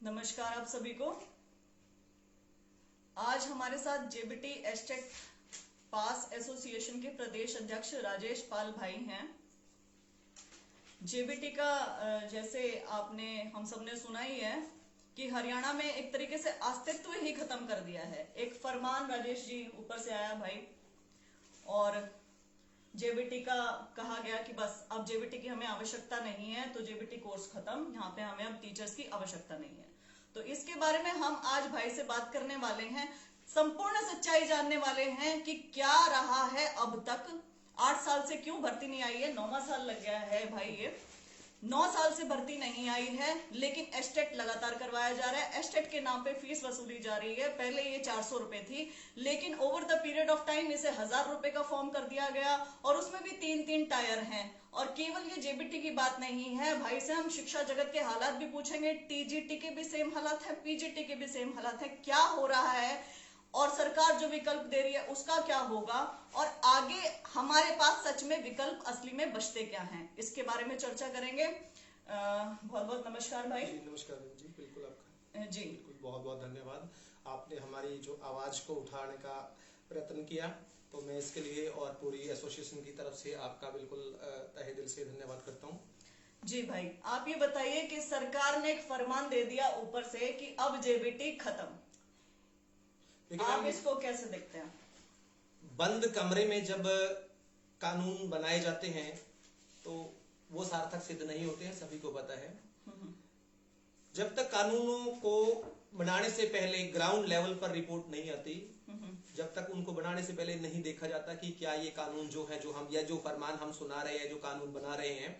नमस्कार आप सभी को। आज हमारे साथ जेबीटी एस्टेट पास एसोसिएशन के प्रदेश अध्यक्ष राजेश पाल भाई हैं। जेबीटी का जैसे आपने हम सबने सुना ही है कि हरियाणा में एक तरीके से अस्तित्व ही खत्म कर दिया है। एक फरमान राजेश जी ऊपर से आया भाई, और जेबीटी का कहा गया कि बस अब जेबीटी की हमें आवश्यकता नहीं है, तो जेबीटी कोर्स खत्म, यहाँ पे हमें अब टीचर्स की आवश्यकता नहीं है। तो इसके बारे में हम आज भाई से बात करने वाले हैं, संपूर्ण सच्चाई जानने वाले हैं कि क्या रहा है अब तक। 8 साल से क्यों भर्ती नहीं आई है, 9वां साल लग गया है भाई, ये 9 साल से भर्ती नहीं आई है, लेकिन एस्टेट लगातार करवाया जा रहा है। एस्टेट के नाम पे फीस वसूली जा रही है। पहले ये 400 रुपए थी, लेकिन over the period of time इसे 1000 रुपए का फॉर्म कर दिया गया, और उसमें भी 3-3 टायर हैं। और केवल ये जेबीटी की बात नहीं है, भाई से हम शिक्षा जगत के हालात भी पूछेंगे। टीजीटी के भी सेम हालात है, पीजीटी के भी सेम हालात है। क्या हो रहा है और सरकार जो विकल्प दे रही है उसका क्या होगा, और आगे हमारे पास सच में विकल्प असली में बचते क्या हैं, इसके बारे में चर्चा करेंगे। बहुत बहुत नमस्कार भाई। जी नमस्कार जी, बिल्कुल आपका जी बिल्कुल बहुत बहुत धन्यवाद। आपने हमारी जो आवाज को उठाने का प्रयत्न किया, तो मैं इसके लिए और पूरी एसोसिएशन की तरफ से आपका बिल्कुल तहे दिल से धन्यवाद करता हूँ। जी भाई, आप ये बताइए कि सरकार ने एक फरमान दे दिया ऊपर से कि अब जेबीटी खत्म, आप इसको कैसे देखते हैं? बंद कमरे में जब कानून बनाए जाते हैं तो वो सार्थक सिद्ध नहीं होते हैं, सभी को पता है। जब तक कानूनों को बनाने से पहले ग्राउंड लेवल पर रिपोर्ट नहीं आती, जब तक उनको बनाने से पहले नहीं देखा जाता कि क्या ये कानून जो है, जो हम या जो फरमान हम सुना रहे हैं, जो कानून बना रहे हैं,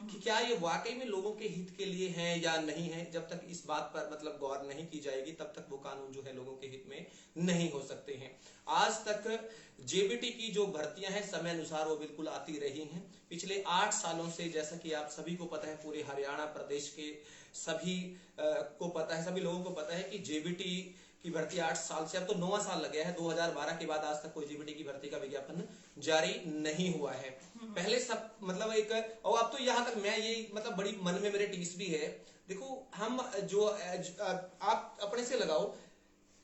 कि क्या ये वाकई में लोगों के हित के लिए हैं या नहीं है, जब तक इस बात पर मतलब गौर नहीं की जाएगी, तब तक वो कानून जो है लोगों के हित में नहीं हो सकते हैं। आज तक जेबीटी की जो भर्तियां हैं समय अनुसार वो बिल्कुल आती रही हैं। पिछले 8 सालों से, जैसा कि आप सभी को पता है, पूरे हरियाणा प्रदेश के सभी को पता है, सभी लोगों को पता है कि जेबीटी की भर्ती 8 साल से, अब तो 9वां साल लग गया है। 2012 के बाद आज तक कोई जेबीटी की भर्ती का विज्ञापन जारी नहीं हुआ है। पहले सब मतलब एक, और अब तो यहाँ तक मैं ये मतलब बड़ी मन में मेरे टीस भी है। देखो, हम जो आप अपने से लगाओ,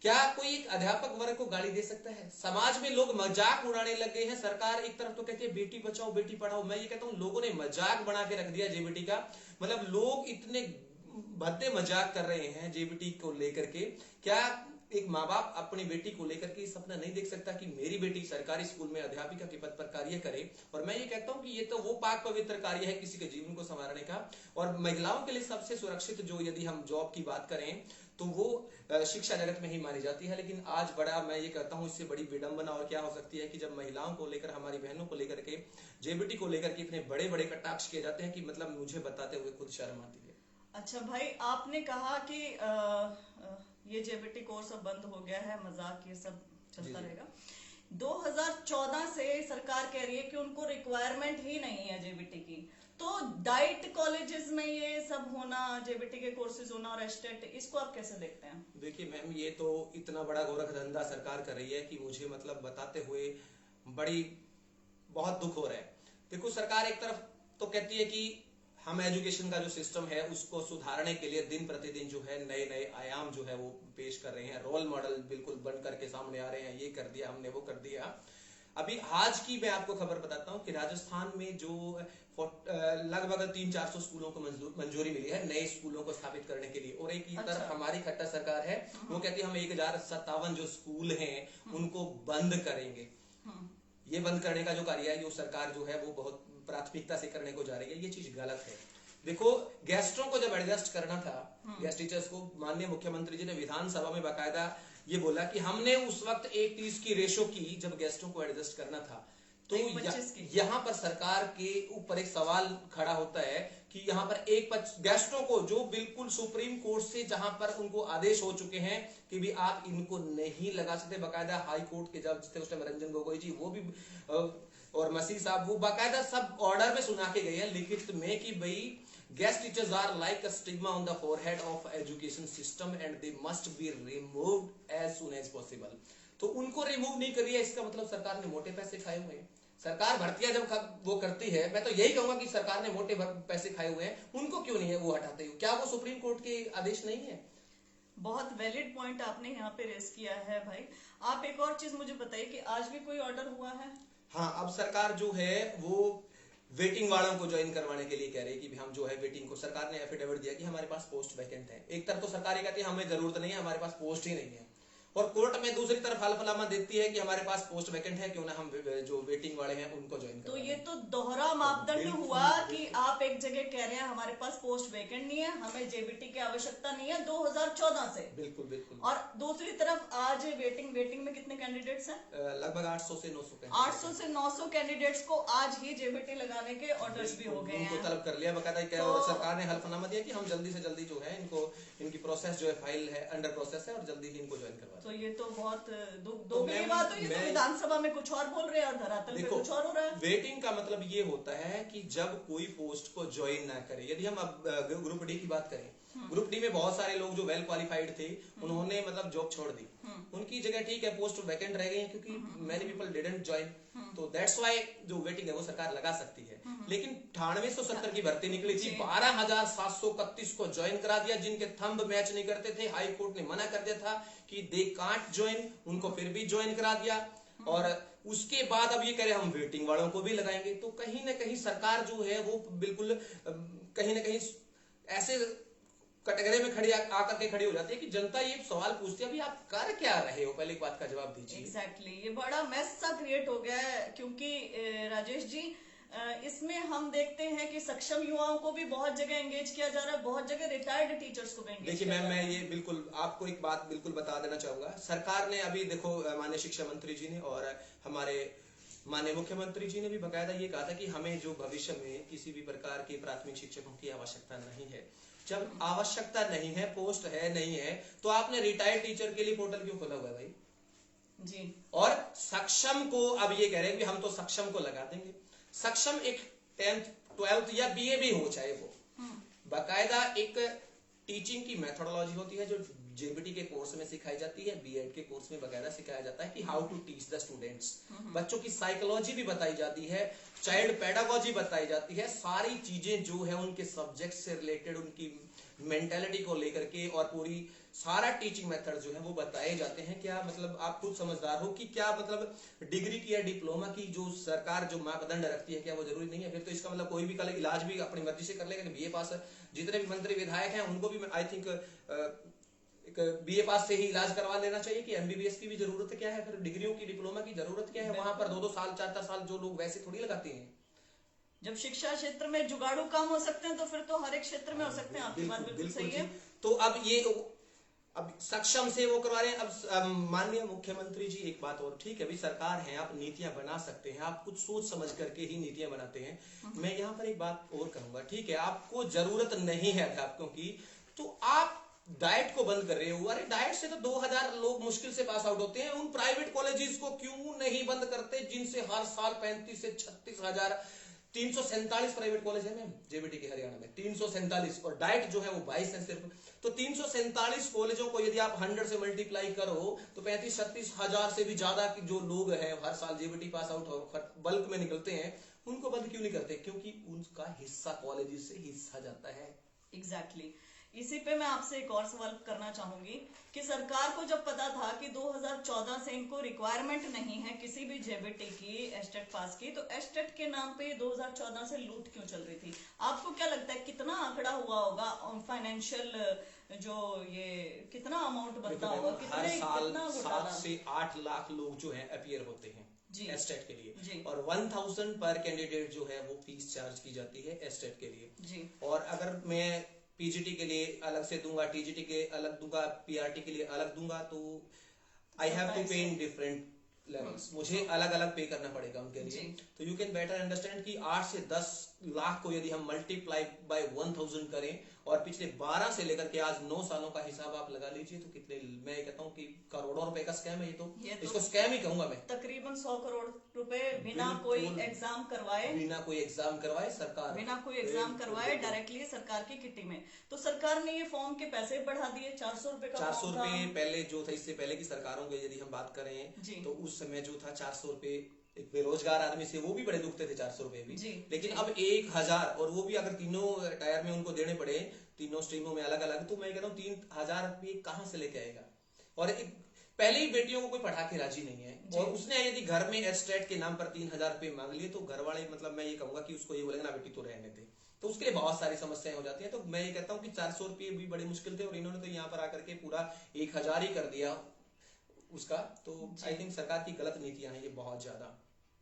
क्या कोई एक अध्यापक वर्ग को गाली दे सकता है? समाज में लोग मजाक उड़ाने लग गए हैं। सरकार एक तरफ तो कहती है बेटी बचाओ बेटी पढ़ाओ, मैं ये कहता हूं लोगों ने मजाक बना के रख दिया जेबीटी का। मतलब लोग इतने भद्दे मजाक कर रहे हैं जेबीटी को लेकर के। क्या एक माँ बाप अपनी बेटी को लेकर के सपना नहीं देख सकता कि मेरी बेटी सरकारी स्कूल में अध्यापिका के पद पर कार्य करे? और मैं ये कहता हूं कि ये तो वो पाक पवित्र कार्य है किसी के जीवन को संवारने का। और महिलाओं के लिए सबसे सुरक्षित जो, यदि हम जॉब की बात करें, तो वो शिक्षा जगत में ही मानी जाती है। लेकिन आज बड़ा, मैं ये कहता हूं, इससे बड़ी विडंबना और क्या हो सकती है कि जब महिलाओं को लेकर, हमारी बहनों को लेकर के, जेबीटी को लेकर के इतने बड़े बड़े कटाक्ष किए जाते हैं कि मतलब मुझे बताते हुए खुद शर्म आती है। अच्छा भाई, आपने कहा कि ये जेबीटी कोर्स अब बंद हो गया है, मजाक ये सब चलता रहेगा। 2014 से सरकार कह रही है कि उनको रिक्वायरमेंट ही नहीं है जेबीटी की, तो डाइट कॉलेजेस में ये सब होना, जेबीटी के कोर्सेज होना और एस्टेट, इसको आप कैसे देखते हैं? देखिए मैम, ये तो इतना बड़ा गोरख धंधा सरकार कर रही है कि मुझे मतलब बताते हुए बड़ी बहुत दुख हो रहा है। देखो, सरकार एक तरफ तो कहती है कि हम एजुकेशन का जो सिस्टम है उसको सुधारने के लिए दिन प्रतिदिन जो है नए नए आयाम जो है वो पेश कर रहे हैं, रोल मॉडल बिल्कुल बन करके सामने आ रहे हैं, ये कर दिया हमने, वो कर दिया। अभी आज की मैं आपको खबर बताता हूं कि राजस्थान में जो लगभग 300-400 स्कूलों को मंजूरी मिली है नए स्कूलों को स्थापित करने के लिए। और एक ही तरफ हमारी खट्टर सरकार है, वो कहती है हम 1057 जो स्कूल हैं उनको बंद करेंगे। ये बंद करने का जो कार्य है, जो सरकार जो है वो बहुत प्राथमिकता से करने को जा रही है, ये चीज गलत है। देखो, गेस्टों को जब एडजस्ट करना था, गेस्ट टीचर्स को, माननीय मुख्यमंत्री जी ने विधानसभा में बाकायदा ये बोला कि हमने उस वक्त 1:30 की रेशो की जब गेस्टों को एडजस्ट करना था। तो यहाँ पर सरकार के ऊपर एक सवाल खड़ा होता है कि यहाँ पर गेस्टों को, जो बिल्कुल सुप्रीम कोर्ट से जहां पर उनको आदेश हो चुके हैं कि भी आप इनको नहीं लगा सकते, बाकायदा हाई कोर्ट के जज थे उस टाइम रंजन गोगोई जी, वो भी और मसीह साहब, वो बाकायदा सब ऑर्डर में सुना के गए हैं लिखित में कि भाई guest teachers are like a stigma on the forehead of education system and they must be removed as soon as possible। तो उनको रिमूव नहीं कर रही है, इसका मतलब सरकार ने मोटे पैसे खाए हुए हैं। सरकार भर्तियां जब वो करती है, मैं तो यही कहूंगा कि सरकार ने मोटे पैसे खाए हुए हैं, उनको क्यों नहीं है वो हटाते हो? क्या वो सुप्रीम कोर्ट के आदेश नहीं है? बहुत वैलिड पॉइंट आपने यहाँ पे रेस किया है भाई। आप एक और चीज मुझे बताइए कि आज भी कोई ऑर्डर हुआ है? हाँ, अब सरकार जो है वो वेटिंग वालों को ज्वाइन करवाने के लिए कह रही है कि हम जो है वेटिंग को, सरकार ने एफिडेविट दिया कि हमारे पास पोस्ट वैकेंट है। एक तरफ तो सरकार ये कहती है हमें जरूरत नहीं है, हमारे पास पोस्ट ही नहीं है, और कोर्ट में दूसरी तरफ हलफनामा देती है कि हमारे पास पोस्ट वैकेंट है, क्यों ना हम जो वेटिंग वाले हैं उनको ज्वाइन तो करवाएं। ये तो दोहरा मापदंड बिल्कुल, हुआ कि आप एक जगह कह रहे हैं हमारे पास पोस्ट वैकेंट नहीं है, हमें जेबीटी की आवश्यकता नहीं है 2014 से, बिल्कुल बिल्कुल, और दूसरी तरफ आज वेटिंग में कितने कैंडिडेट्स हैं? लगभग 800 से 900 800 से 900 कैंडिडेट्स को आज ही जेबीटी लगाने के ऑर्डर्स भी हो गए उनको हैं। तलब कर लिया बकायदा। तो सरकार ने हलफनामा दिया कि हम जल्दी से जल्दी जो है इनको, इनकी प्रोसेस जो है फाइल है अंडर प्रोसेस है और जल्दी ही इनको ज्वाइन करवा। तो ये तो बहुत दोगली बात है। ये तो विधानसभा में कुछ और बोल रहे हैं और धरातल पे कुछ और हो रहा है। वेटिंग का मतलब ये होता है कि जब कोई पोस्ट को ज्वाइन ना करे, यदि हम अब ग्रुप डी की बात करें, ग्रुप डी में बहुत सारे लोग जो वेल क्वालिफाइड थे उन्होंने मतलब जॉब छोड़ दी, उनकी जगह ठीक है पोस्ट वैकेंट रह गई क्योंकि मैनी पीपल डिडंट ज्वाइन, तो दैट्स व्हाई जो वेटिंग है वो सरकार लगा सकती है। लेकिन 9870 की भर्ती निकली थी, 12,731 को ज्वाइन करा दिया, जिनके थंब मैच नहीं करते थे, हाई कोर्ट ने मना कर दिया था कि दे कांट ज्वाइन, उनको फिर भी ज्वाइन करा दिया, और उसके बाद अब ये कह रहे हम वेटिंग वालों को भी लगाएंगे। तो कहीं ना कहीं सरकार जो है वो बिल्कुल कहीं ना कहीं ऐसे कटघरे में खड़ी आकर के खड़ी हो जाती है कि जनता ये सवाल पूछती है अभी आप कर क्या रहे हो, पहले एक बात का जवाब दीजिए। एग्जैक्टली ये बड़ा मैस सा क्रिएट हो गया है, क्योंकि राजेश जी इसमें हम देखते हैं कि सक्षम युवाओं को भी बहुत जगह एंगेज किया जा रहा है, बहुत जगह रिटायर्ड टीचर्स को भी एंगेज देखिए किया जा रहा है। मैं ये बिल्कुल आपको एक बात बिल्कुल बता देना चाहूंगा, सरकार ने अभी देखो माननीय शिक्षा मंत्री जी ने और हमारे माननीय मुख्यमंत्री जी ने भी बकायदा ये कहा था कि हमें जो भविष्य में किसी भी प्रकार के प्राथमिक शिक्षकों की आवश्यकता नहीं है। जब आवश्यकता नहीं है, पोस्ट है नहीं है, तो आपने रिटायर्ड टीचर के लिए पोर्टल क्यों खोला हुआ है भाई जी? और सक्षम को अब ये कह रहे हैं कि हम तो सक्षम को लगा देंगे। सक्षम एक 10th 12th या बीए भी हो चाहे वो, बकायदा एक टीचिंग की मेथोडोलॉजी होती है जो जेबीटी के कोर्स में सिखाई जाती है, बीएड के कोर्स में बकायदा सिखाया जाता है कि how to teach the students. बच्चों की साइकोलॉजी भी बताई जाती है, चाइल्ड पेडागोजी बताई जाती है, सारी चीजें जो है उनके सब्जेक्ट से रिलेटेड, उनकी मेंटेलिटी को लेकर के, और पूरी सारा टीचिंग मेथड जो है वो बताए जाते हैं। क्या मतलब आप खुद समझदार हो कि क्या मतलब डिग्री की या डिप्लोमा की जो सरकार जो मापदंड रखती है क्या वो जरूरी नहीं है? फिर तो इसका मतलब कोई भी कल इलाज भी अपनी मर्जी से कर लेगा। बीए पास जितने भी मंत्री विधायक हैं उनको भी आई थिंक एक बीए पास से ही इलाज करवा लेना चाहिए कि एमबीबीएस की भी जरूरत क्या है, फिर डिग्रियों की डिप्लोमा की जरूरत क्या है? वहां पर 2-2 साल 4-4 साल जो लोग वैसे थोड़ी लगाते हैं। जब शिक्षा क्षेत्र में जुगाड़ू काम हो सकते हैं तो फिर तो हर एक क्षेत्र में हो सकते हैं। आपकी बात बिल्कुल सही है। तो अब सक्षम से वो करवा रहे हैं। अब माननीय मुख्यमंत्री जी एक बात और, ठीक है अभी सरकार है, आप नीतियां बना सकते हैं, आप कुछ सोच समझ करके ही नीतियां बनाते हैं। मैं यहाँ पर एक बात और कहूंगा, ठीक है आपको जरूरत नहीं है अध्यापकों की, तो आप डाइट को बंद कर रहे हो। अरे डाइट से तो 2000 लोग मुश्किल से पास आउट होते हैं। उन प्राइवेट कॉलेजेस को क्यों नहीं बंद करते जिनसे हर साल 35 से 36,000 347 प्राइवेट कॉलेज है मैम जेबीटी के हरियाणा में 347, और डाइट जो है वो 22 है सिर्फ। तो 347 कॉलेजों को यदि आप 100 से मल्टीप्लाई करो तो 35-36 हजार से भी ज्यादा जो लोग हैं हर साल जेबीटी पास आउट बल्क में निकलते हैं, उनको बंद क्यों नहीं करते? क्योंकि उनका हिस्सा कॉलेज से हिस्सा जाता है। एग्जैक्टली इसी पे मैं आपसे एक और सवाल करना चाहूंगी कि सरकार को जब पता था कि 2014 से इनको रिक्वायरमेंट नहीं है किसी भी जेबीटी की एस्टेट पास की, तो एस्टेट के नाम पे 2014 से लूट क्यों चल रही थी? आपको क्या लगता है कितना आंकड़ा हुआ होगा फाइनेंशियल जो ये कितना अमाउंट बनता होगा? हर साल कितना 7 से 8 लाख लोग जो है अपीयर होते हैं एस्टेट के लिए, और 1000 पर कैंडिडेट जो है वो फीस चार्ज की जाती है एस्टेट के लिए जी। और अगर मैं पीजीटी के लिए अलग से दूंगा, टीजीटी के अलग दूंगा, पीआरटी के लिए अलग दूंगा, तो आई हैव टू पे इन डिफरेंट लेवल्स, मुझे अलग अलग पे करना पड़ेगा उनके लिए। तो यू कैन बेटर अंडरस्टैंड कि 8 से 10 लाख को यदि हम मल्टीप्लाई बाय 1000 करें और पिछले 12 से लेकर के आज 9 सालों का हिसाब आप लगा लीजिए तो कितने, मैं कहता हूं कि करोड़ों रुपए का स्कैम है ये तो इसको स्कैम ही कहूंगा मैं। तकरीबन 100 करोड़ रुपए बिना कोई एग्जाम करवाए सरकार बिना कोई एग्जाम करवाए डायरेक्टली सरकार की किटी में। तो सरकार ने ये फॉर्म के पैसे बढ़ा दिए, 400 रुपए का 400 रुपए पहले जो था, इससे पहले की सरकारों की यदि हम बात करें तो उस समय जो था 400 रुपए एक बेरोजगार आदमी से वो भी बड़े दुखते थे 400 रुपए भी, जी, लेकिन जी। अब 1000, और वो भी अगर तीनों टायर में उनको देने पड़े, तीनों स्ट्रीमों में अलग अलग, तो मैं कहता हूँ 3000 रुपये कहाँ से लेके आएगा। और एक पहले ही बेटियों को कोई पढ़ा के राजी नहीं है, जी। और उसने यदि घर में एस्टेट के नाम पर 3000 रुपये मांग लिए, तो घर वाले मतलब मैं ये कहूंगा कि उसको ये बोलेंगे ना बेटी तो रहने दे, तो उसके लिए बहुत सारी समस्याएं हो जाती है। तो मैं ये कहता हूँ कि 400 रुपये भी बड़े मुश्किल थे, और इन्होंने तो यहाँ पर आकर के पूरा 1000 ही कर दिया उसका। तो आई थिंक सरकार की गलत नीतियां हैं ये बहुत ज्यादा।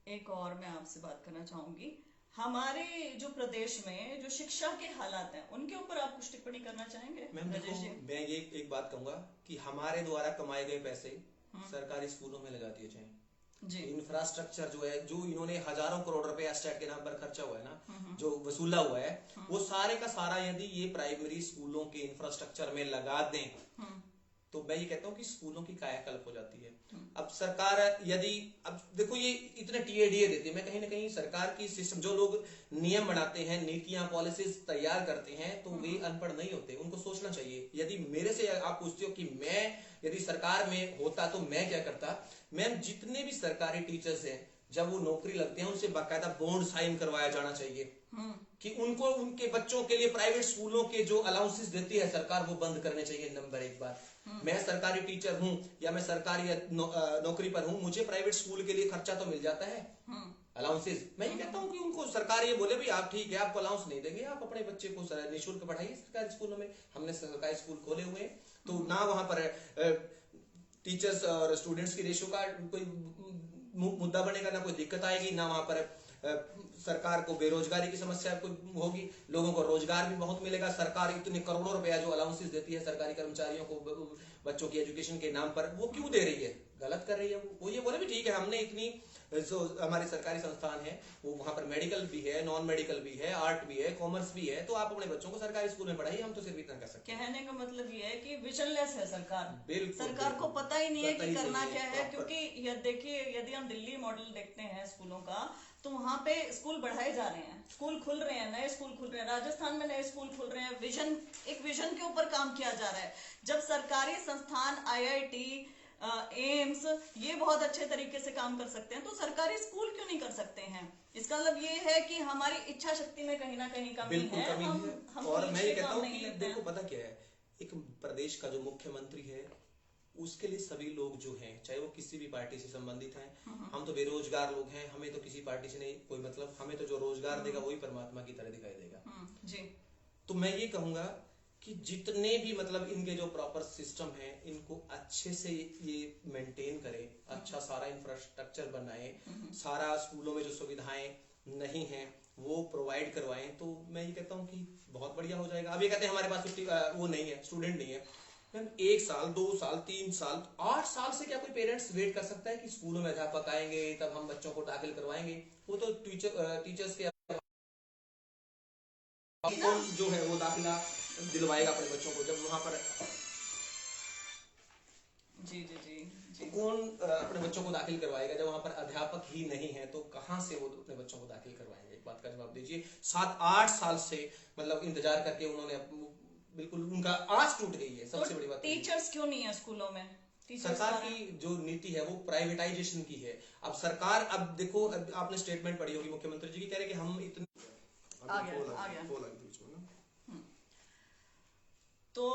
एक और मैं आपसे बात करना चाहूंगी, हमारे जो प्रदेश में जो शिक्षा के हालात हैं उनके ऊपर आप कुछ टिप्पणी करना चाहेंगे मैम देखो, राजेश जी? मैं ये एक बात कहूंगा कि हमारे द्वारा कमाए गए पैसे सरकारी स्कूलों में लगा दिए जाएं। जी। इंफ्रास्ट्रक्चर जो है, जो इन्होंने हजारों करोड़ रुपए एस्टेट के नाम पर खर्चा हुआ है ना, जो वसूला हुआ है, वो सारे का सारा यदि ये प्राइमरी स्कूलों के इंफ्रास्ट्रक्चर में लगा दें, तो मैं ये कहता हूँ कि स्कूलों की कायाकल्प हो जाती है। अब सरकार यदि, अब देखो ये इतने टीएडीए देते हैं, मैं कहीं ना कहीं सरकार की सिस्टम, जो लोग नियम बनाते हैं, नीतियां पॉलिसीज तैयार करते हैं, तो वे अनपढ़ नहीं होते, उनको सोचना चाहिए। यदि मेरे से आप पूछते हो कि मैं यदि सरकार में होता तो मैं क्या करता, मैम जितने भी सरकारी टीचर्स हैं, जब वो नौकरी लगते हैं उनसे बाकायदा बॉन्ड साइन करवाया जाना चाहिए कि उनको उनके बच्चों के लिए प्राइवेट स्कूलों के जो अलाउंसेस देती है सरकार, वो बंद करने चाहिए। नंबर एक बात, मैं सरकारी टीचर हूं या मैं सरकारी नौकरी पर हूं, मुझे प्राइवेट स्कूल के लिए खर्चा तो मिल जाता है, अलाउंसेस। मैं ये कहता हूं कि उनको सरकार ये बोले भाई आप ठीक है, आपको अलाउंस नहीं देंगे, आप अपने बच्चे को निःशुल्क पढ़ाइए सरकारी स्कूलों में। हमने सरकारी स्कूल खोले हुए हैं, तो ना वहां पर टीचर्स और स्टूडेंट्स की रेशियो का कोई मुद्दा बनेगा, ना कोई दिक्कत आएगी, ना वहां पर सरकार को बेरोजगारी की समस्या कोई होगी, लोगों को रोजगार भी बहुत मिलेगा। सरकार इतने करोड़ों रुपया जो अलाउंसेस देती है सरकारी कर्मचारियों को बच्चों की एजुकेशन के नाम पर, वो क्यों दे रही है? गलत कर रही है वो ये बोले भी ठीक है, हमने इतनी जो हमारे सरकारी संस्थान है, वो वहां पर मेडिकल भी है, नॉन मेडिकल भी है, आर्ट भी है, कॉमर्स भी है, तो आप अपने बच्चों को सरकारी स्कूल में पढ़ाइए, हम तो सिर्फ इतना कर सकते हैं। कहने का मतलब ये है कि विजनलेस है सरकार। बिल्कुल, सरकार को पता ही नहीं है कि करना क्या है, proper। क्योंकि ये देखिए, यदि हम दिल्ली मॉडल देखते हैं स्कूलों का, तो वहां पे स्कूल बढ़ाए जा रहे हैं, स्कूल खुल रहे हैं, नए स्कूल खुल रहे हैं, राजस्थान में नए स्कूल खुल रहे हैं, एक विजन के ऊपर काम किया जा रहा है। जब सरकारी संस्थान, आईआईटी, एम्स, ये बहुत अच्छे तरीके से काम कर सकते हैं, तो सरकारी स्कूल क्यों नहीं कर सकते हैं? इसका मतलब ये है कि हमारी इच्छा शक्ति में कहीं ना कहीं कमी बिल्कुल है, कमी है। हम और मैं ये कहता हूँ नहीं कि लेते देखो हैं। पता क्या है, एक प्रदेश का जो मुख्यमंत्री है, उसके लिए सभी लोग जो हैं, चाहे वो किसी भी पार्टी से संबंधित हैं, हम तो बेरोजगार लोग हैं, हमें तो किसी पार्टी से नहीं कोई मतलब, हमें तो जो रोजगार देगा वही परमात्मा की तरह दिखाई देगा। जी। तो मैं ये कहूंगा कि जितने भी मतलब इनके जो प्रॉपर सिस्टम है, इनको अच्छे से ये मेंटेन करें, अच्छा सारा इंफ्रास्ट्रक्चर बनाए, सारा स्कूलों में जो सुविधाएं नहीं है वो प्रोवाइड करवाएं, तो मैं ये कहता हूँ कि बहुत बढ़िया हो जाएगा। अब ये कहते हैं हमारे पास 50 वो नहीं है, स्टूडेंट नहीं है। मैम 1 साल 2 साल 3 साल 8 साल से क्या कोई पेरेंट्स वेट कर सकता है कि स्कूलों में अध्यापक आएंगे तब हम बच्चों को दाखिल करवाएंगे? वो तो टीचर्स के कौन जो है वो दाखिला दिलवाएगा अपने बच्चों को, जब वहां पर जी जी जी जी। कौन अपने बच्चों को दाखिल करवाएगा जब वहां पर अध्यापक ही नहीं है? तो कहां से वो अपने बच्चों को दाखिल करवाएंगे? एक बात का जवाब दीजिए। 7-8 साल से मतलब इंतजार करके उन्होंने बिल्कुल उनका आस टूट गई है। सबसे बड़ी बात टीचर्स क्यों नहीं है स्कूलों में? सरकार की जो नीति है वो प्राइवेटाइजेशन की है। अब सरकार, अब देखो, अब आपने स्टेटमेंट पढ़ी होगी मुख्यमंत्री जी की, कह रहे कि हम इतने आ गया। तो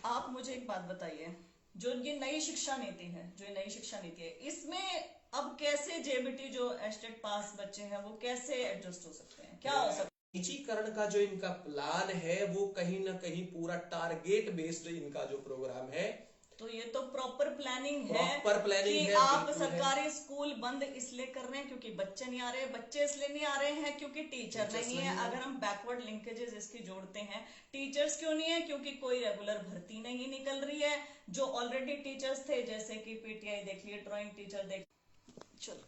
आप मुझे एक बात बताइए, जो ये नई शिक्षा नीति है, इसमें अब कैसे जेबीटी जो एस्टेट पास बच्चे हैं वो कैसे एडजस्ट हो सकते हैं, क्या हो सकता है? निजीकरण का जो इनका प्लान है वो कहीं ना कहीं पूरा टारगेट बेस्ड इनका जो प्रोग्राम है, तो ये तो प्रॉपर प्लानिंग है कि है, आप सरकारी स्कूल बंद इसलिए कर रहे हैं क्योंकि बच्चे नहीं आ रहे, बच्चे इसलिए नहीं आ रहे हैं क्योंकि टीचर नहीं है। अगर हम बैकवर्ड लिंकेजेस इसकी जोड़ते हैं, टीचर्स क्यों नहीं है? क्योंकि कोई रेगुलर भर्ती नहीं निकल रही है। जो ऑलरेडी टीचर्स थे, जैसे कि पीटीआई देख लिए, ड्राइंग टीचर देख, चलो,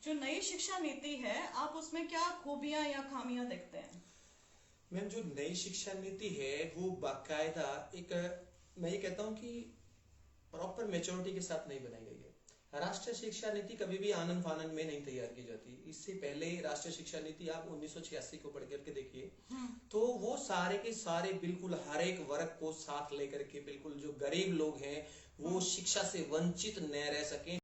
जो नई शिक्षा नीति है आप उसमें क्या खूबियां या खामियां देखते हैं? मैम जो नई शिक्षा नीति है वो बाकायदा एक, मैं ये कहता हूँ कि प्रॉपर मेच्योरिटी के साथ नहीं बनाई गई है। राष्ट्रीय शिक्षा नीति कभी भी आनन फानन में नहीं तैयार की जाती। इससे पहले राष्ट्रीय शिक्षा नीति आप 1986 को पढ़ करके देखिए, तो वो सारे के सारे बिल्कुल हर एक वर्ग को साथ लेकर के, बिल्कुल जो गरीब लोग हैं वो शिक्षा से वंचित न रह सकें,